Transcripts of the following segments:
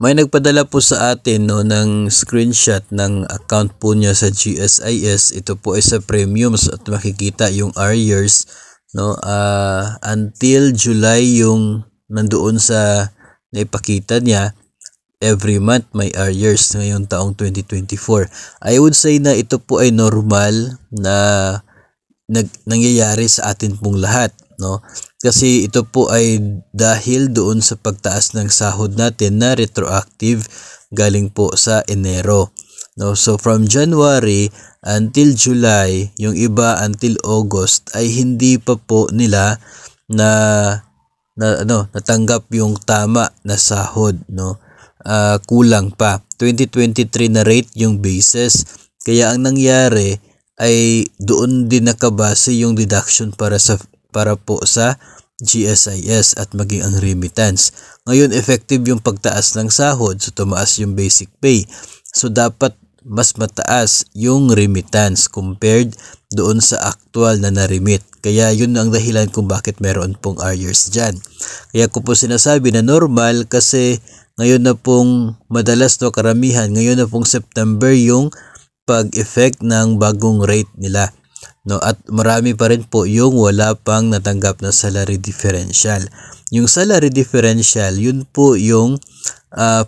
May nagpadala po sa atin no ng screenshot ng account po niya sa GSIS. Ito po ay sa premiums at makikita yung arrears no until July yung nandoon sa naipakita niya. Every month may arrears ngayong taong 2024. I would say na ito po ay normal na nangyayari sa atin pong lahat, no? Kasi ito po ay dahil doon sa pagtaas ng sahod natin na retroactive galing po sa Enero, no? So from January until July, yung iba until August ay hindi pa po nila natanggap yung tama na sahod, no? Kulang pa. 2023 na rate yung basis. Kaya ang nangyari ay doon din nakabase yung deduction para po sa GSIS at maging ang remittance. Ngayon effective yung pagtaas ng sahod, so tumaas yung basic pay. So dapat mas mataas yung remittance compared doon sa actual na na-remit. Kaya yun ang dahilan kung bakit meron pong arrears dyan. Kaya ko po sinasabi na normal kasi ngayon na pong madalas to karamihan, ngayon na pong September yung pag-effect ng bagong rate nila, no? At marami pa rin po yung wala pang natanggap na salary differential. Yung salary differential, yun po yung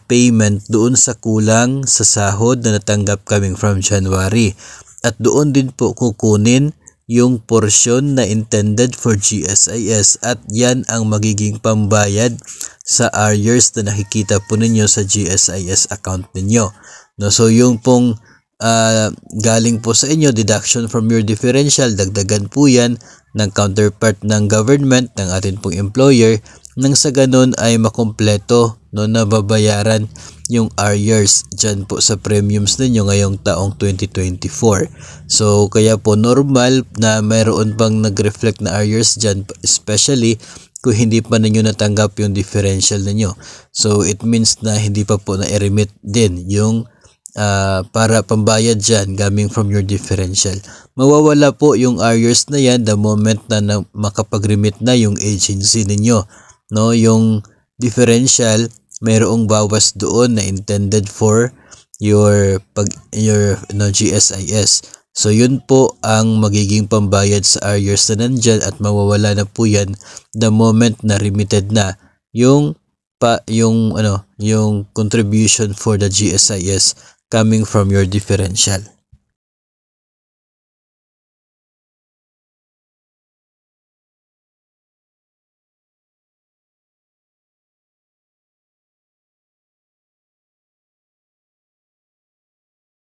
payment doon sa kulang sa sahod na natanggap coming from January. At doon din po kukunin yung portion na intended for GSIS at yan ang magiging pambayad sa arrears na nakikita po ninyo sa GSIS account ninyo, no? So yung pong galing po sa inyo, deduction from your differential, dagdagan po yan ng counterpart ng government, ng atin pong employer, nang sa ganun ay makompleto, no, na babayaran yung arrears dyan po sa premiums ninyo ngayong taong 2024. So kaya po normal na mayroon pang nag-reflect na arrears dyan, especially kung hindi pa ninyo natanggap yung differential ninyo. So it means na hindi pa po na-remit din yung para pambayad dyan coming from your differential. Mawawala po yung arrears na yan the moment na makapag-remit na yung agency ninyo, no? Yung differential mayroong bawas doon na intended for your GSIS. So yun po ang magiging pambayad sa arrears na nandyan at mawawala na po yan the moment na remitted na yung contribution for the GSIS coming from your differential.